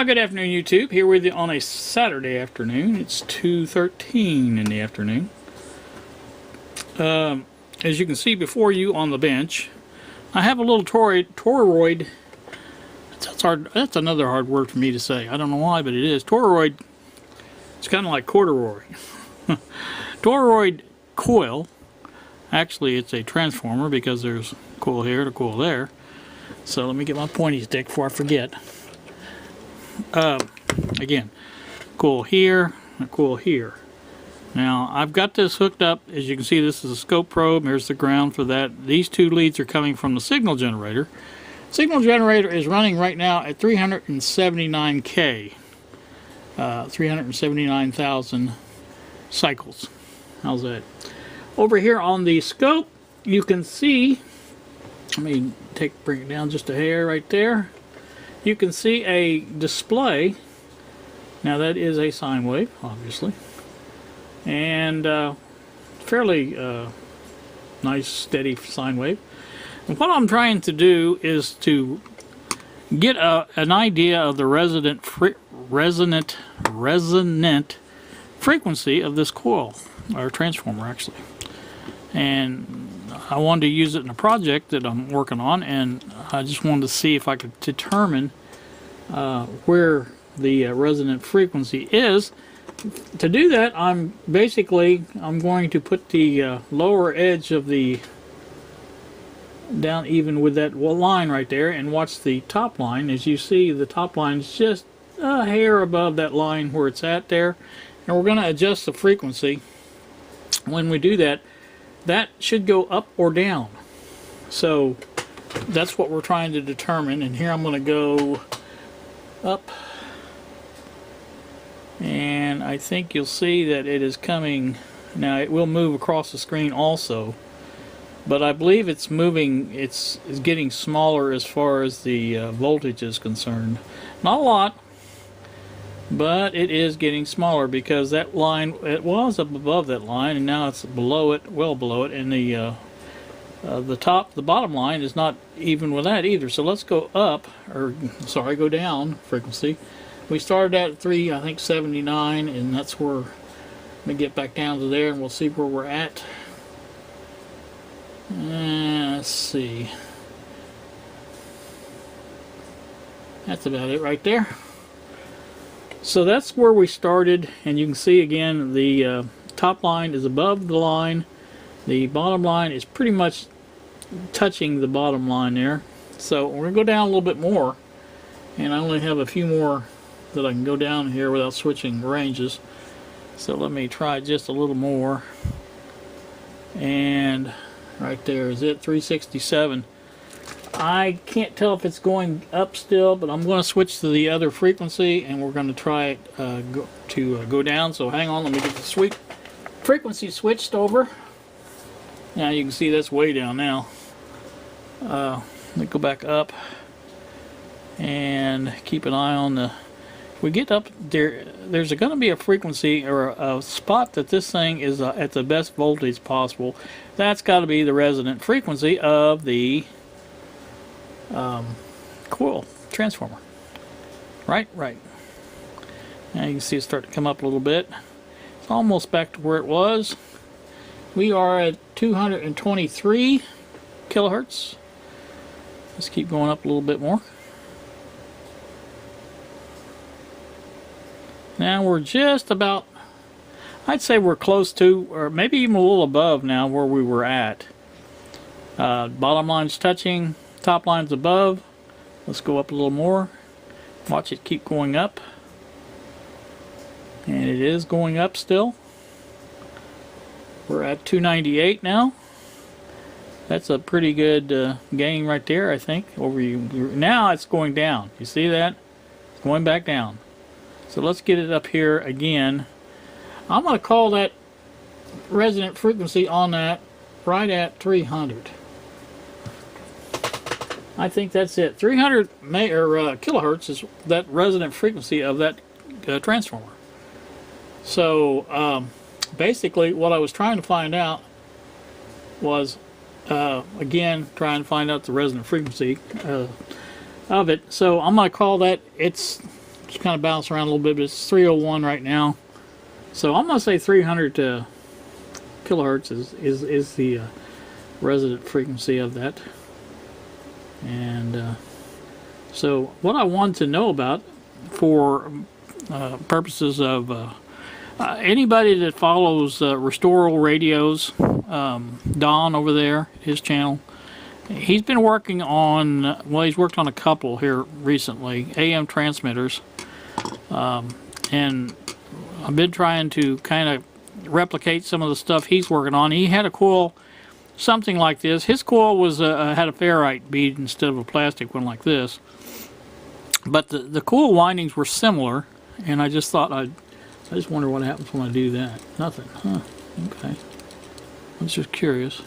Good afternoon, YouTube. Here with you on a Saturday afternoon. It's 2:13 in the afternoon. As you can see before you on the bench, I have a little toroid. That's hard. That's another hard word for me to say. I don't know why, but it is. Toroid. It's kind of like corduroy. Toroid coil. Actually, it's a transformer because there's coil here to coil there. So let me get my pointy stick before I forget. Again, coil here and coil here. Now I've got this hooked up. As you can see, this is a scope probe. Here's the ground for that. These two leads are coming from the signal generator. Signal generator is running right now at 379K, 379,000 cycles. How's that? Over here on the scope, you can see. Let me bring it down just a hair right there. You can see a display. Now that is a sine wave, obviously, and fairly nice steady sine wave. And what I'm trying to do is to get an idea of the resonant frequency of this coil, or transformer actually. And I wanted to use it in a project that I'm working on, and I just wanted to see if I could determine where the resonant frequency is. To do that, I'm going to put the lower edge of the down even with that line right there, and watch the top line. As you see, the top line is just a hair above that line where it's at there, and we're going to adjust the frequency. When we do that, that should go up or down. So that's what we're trying to determine. And here I'm going to go up, and I think you'll see that it is coming. Now it will move across the screen also, but I believe it's moving. It's getting smaller as far as the voltage is concerned. Not a lot, but it is getting smaller because that line, it was up above that line, and now it's below it, well below it, and the bottom line is not even with that either. So let's go up, or sorry, go down frequency. We started at 379, and that's where, let me get back down to there, and we'll see where we're at. Let's see. That's about it right there. So that's where we started, and you can see again the top line is above the line. The bottom line is pretty much touching the bottom line there. So we're going to go down a little bit more, and I only have a few more that I can go down here without switching ranges. So let me try just a little more, and right there is it, 367. I can't tell if it's going up still, but I'm going to switch to the other frequency, and we're going to try it go down. So hang on, let me get the frequency switched over. Now you can see that's way down now. Let me go back up and keep an eye on the. We get up there. There's going to be a frequency or a spot that this thing is at the best voltage possible. That's got to be the resonant frequency of the coil transformer. Right. Now you can see it start to come up a little bit. It's almost back to where it was. We are at 223 kilohertz. Let's keep going up a little bit more. Now we're just about, I'd say we're close to, or maybe even a little above now where we were at. Bottom line's touching, top line's above. Let's go up a little more. Watch it keep going up. And it is going up still. We're at 298 now. That's a pretty good gain right there, I think. Now it's going down. You see that? It's going back down. So let's get it up here again. I'm going to call that resonant frequency on that right at 300. I think that's it. 300 kilohertz is that resonant frequency of that transformer. So basically what I was trying to find out was again trying to find out the resonant frequency of it. So I'm going to call that, it's Just kind of bounce around a little bit, but it's 301 right now. So I'm going to say 300 kilohertz is the resonant frequency of that. And so what I want to know about for purposes of anybody that follows Restoral Radios, Don over there, his channel, he's been working on, well, he's worked on a couple here recently, AM transmitters, and I've been trying to kind of replicate some of the stuff he's working on. He had a coil, something like this. His coil was had a ferrite bead instead of a plastic one like this, but the coil windings were similar, and I just thought I just wonder what happens when I do that. Nothing. Huh. Okay. I was just curious. Of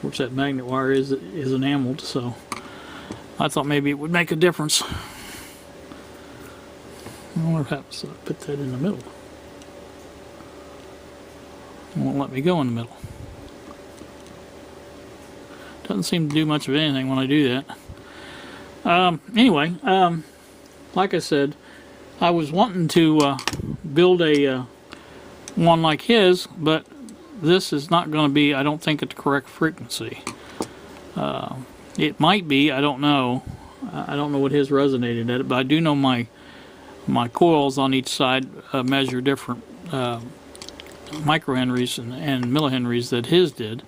course, that magnet wire is enameled, so I thought maybe it would make a difference. I wonder what happens if I put that in the middle. It won't let me go in the middle. Doesn't seem to do much of anything when I do that. Anyway, like I said, I was wanting to build a one like his, but this is not going to be, I don't think, at the correct frequency. It might be, I don't know. I don't know what his resonated at, but I do know my coils on each side measure different microhenries and millihenries that his did.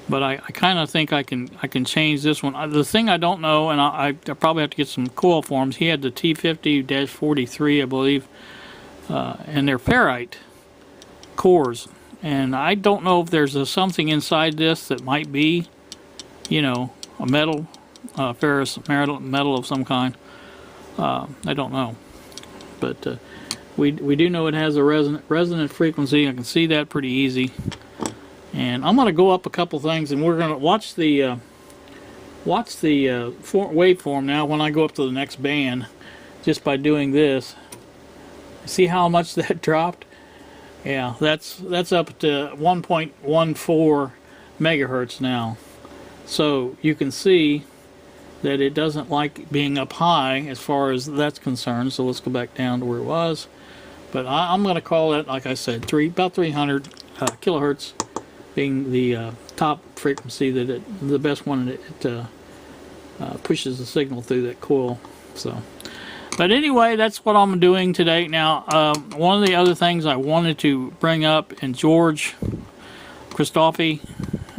But I kind of think I can change this one. The thing I don't know, and I probably have to get some coil forms. He had the T50-43, I believe, and they're ferrite cores, and I don't know if there's something inside this that might be, you know, a metal, ferrous metal of some kind. I don't know, but we do know it has a resonant frequency. I can see that pretty easy. And I'm going to go up a couple things, and we're going to watch the waveform now when I go up to the next band, just by doing this. See how much that dropped? Yeah, that's up to 1.14 megahertz now. So you can see that it doesn't like being up high as far as that's concerned. So let's go back down to where it was. But I'm going to call it, like I said, about 300 kilohertz. Being the top frequency that the best one it pushes the signal through that coil. So, but anyway, that's what I'm doing today. Now, one of the other things I wanted to bring up, and George Christophe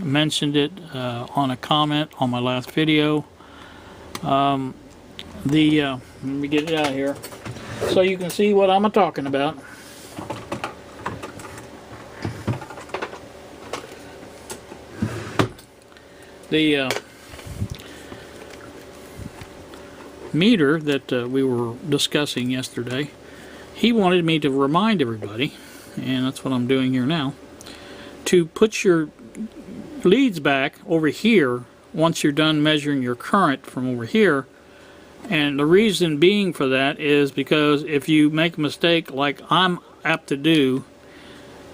mentioned it on a comment on my last video. Let me get it out of here so you can see what I'm talking about. The meter that we were discussing yesterday, he wanted me to remind everybody, and that's what I'm doing here now, to put your leads back over here once you're done measuring your current from over here. And the reason being for that is because if you make a mistake like I'm apt to do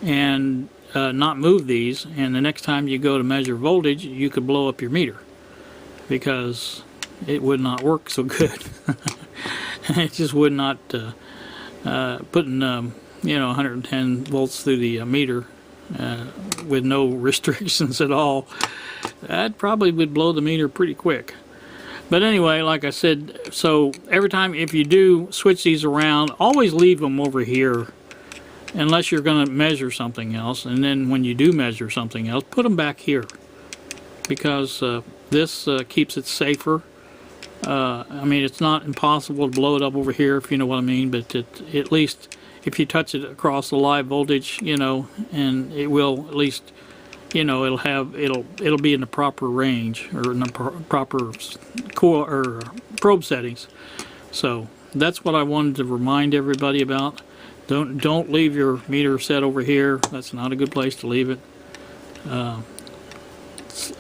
and not move these, and the next time you go to measure voltage, you could blow up your meter because it would not work so good. It just would not putting you know, 110 volts through the meter with no restrictions at all. That probably would blow the meter pretty quick. But anyway, like I said, so every time if you do switch these around, always leave them over here unless you're going to measure something else, and then when you do measure something else, put them back here because this keeps it safer. I mean, it's not impossible to blow it up over here, if you know what I mean, but at least if you touch it across the live voltage, you know, and it will at least, you know, it'll be in the proper range or in the proper coil or probe settings. So that's what I wanted to remind everybody about. Don't leave your meter set over here. That's not a good place to leave it.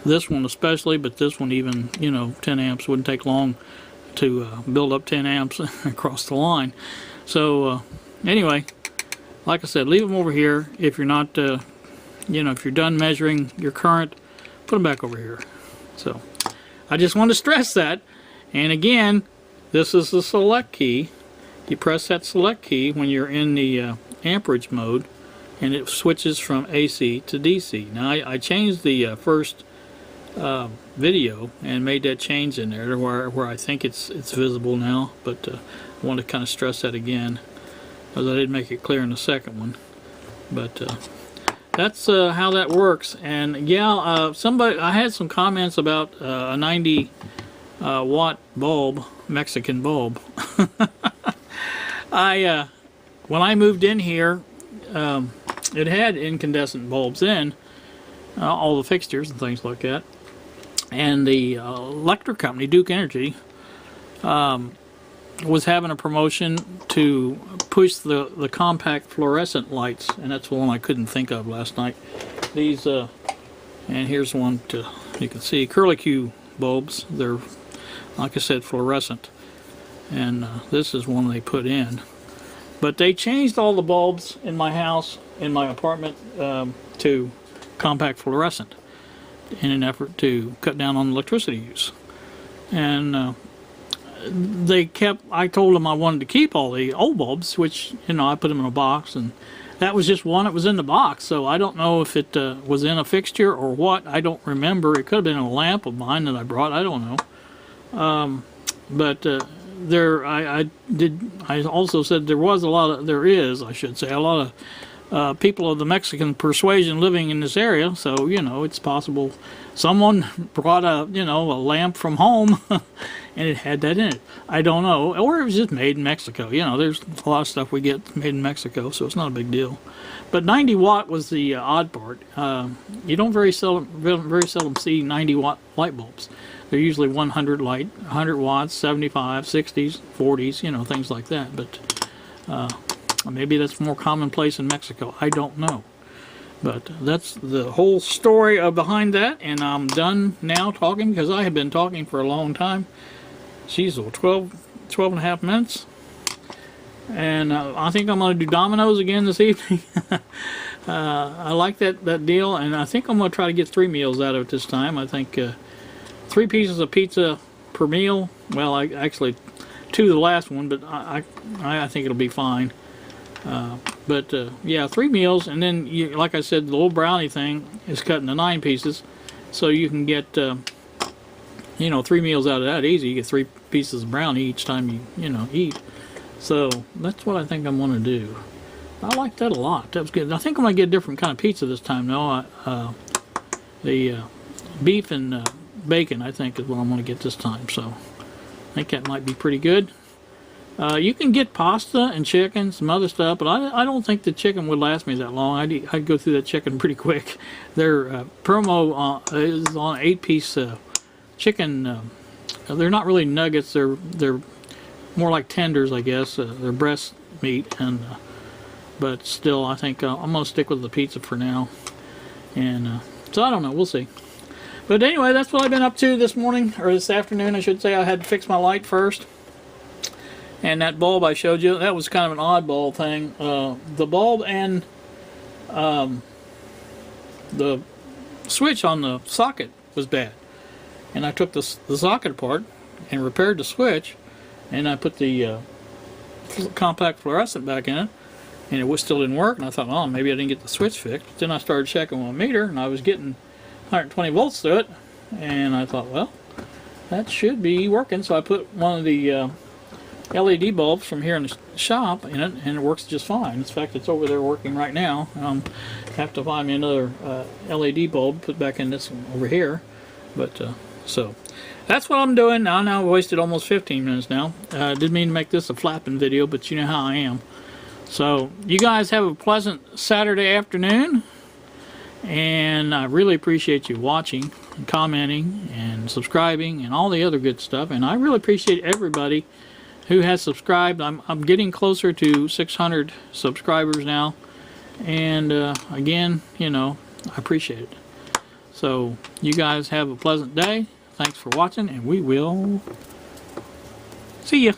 This one especially, but this one even, you know, 10 amps wouldn't take long to build up 10 amps across the line. So anyway, like I said, leave them over here. If you're not, you know, if you're done measuring your current, put them back over here. So I just want to stress that. And again, this is the select key. You press that select key when you're in the amperage mode, and it switches from AC to DC. Now I changed the first video and made that change in there where I think it's visible now, but I want to kind of stress that again, because I didn't make it clear in the second one. But that's how that works. And yeah, I had some comments about a 90 watt bulb, Mexican bulb. When I moved in here, it had incandescent bulbs in all the fixtures and things like that, and the electric company, Duke Energy, was having a promotion to push the compact fluorescent lights, and that's the one I couldn't think of last night. These and here's one you can see, curlicue bulbs. They're, like I said, fluorescent, and this is one they put in. But they changed all the bulbs in my house, in my apartment, to compact fluorescent in an effort to cut down on electricity use. And I told them I wanted to keep all the old bulbs, which, you know, I put them in a box, and that was just one that was in the box. So I don't know if it was in a fixture or what. I don't remember. It could have been a lamp of mine that I brought. I don't know. I also said there is a lot of people of the Mexican persuasion living in this area, so, you know, it's possible someone brought a lamp from home and it had that in it. I don't know, or it was just made in Mexico. You know, there's a lot of stuff we get made in Mexico, so it's not a big deal. But 90 watt was the odd part. You don't very seldom see 90 watt light bulbs. They're usually 100 watts, 75, 60s, 40s, you know, things like that. But maybe that's more commonplace in Mexico. I don't know. But that's the whole story behind that. And I'm done now talking, because I have been talking for a long time. Geez, 12 and a half minutes. And I think I'm going to do dominoes again this evening. I like that deal. And I think I'm going to try to get 3 meals out of it this time. I think 3 pieces of pizza per meal. Well, actually 2 the last one, but I think it'll be fine. Yeah, 3 meals, and then like I said, the little brownie thing is cut into 9 pieces, so you can get 3 meals out of that easy. You get 3 pieces of brownie each time you eat. So that's what I think I'm going to do. I like that a lot. That was good. I think I'm going to get a different kind of pizza this time though. The beef and bacon, I think, is what I'm going to get this time. So I think that might be pretty good. You can get pasta and chicken, some other stuff, but I don't think the chicken would last me that long. I'd go through that chicken pretty quick. Their promo is on 8-piece chicken. They're not really nuggets. They're more like tenders, I guess. They're breast meat, but still, I think I'm gonna stick with the pizza for now. And so I don't know. We'll see. But anyway, that's what I've been up to this morning, or this afternoon, I should say. I had to fix my light first. And that bulb I showed you, that was kind of an oddball thing. The bulb and the switch on the socket was bad. And I took the socket apart and repaired the switch, and I put the compact fluorescent back in it, and it still didn't work. And I thought, oh, maybe I didn't get the switch fixed. But then I started checking my meter, and I was getting 120 volts through it, and I thought, well, that should be working. So I put one of the LED bulbs from here in the shop in it, and it works just fine. In fact, it's over there working right now. Have to find me another LED bulb, put back in this one over here. But so that's what I'm doing now. Now I've wasted almost 15 minutes now. Didn't mean to make this a flapping video, but you know how I am. So you guys have a pleasant Saturday afternoon, and I really appreciate you watching and commenting and subscribing and all the other good stuff. And I really appreciate everybody who has subscribed. I'm getting closer to 600 subscribers now, and again, I appreciate it. So you guys have a pleasant day. Thanks for watching, and we will see ya.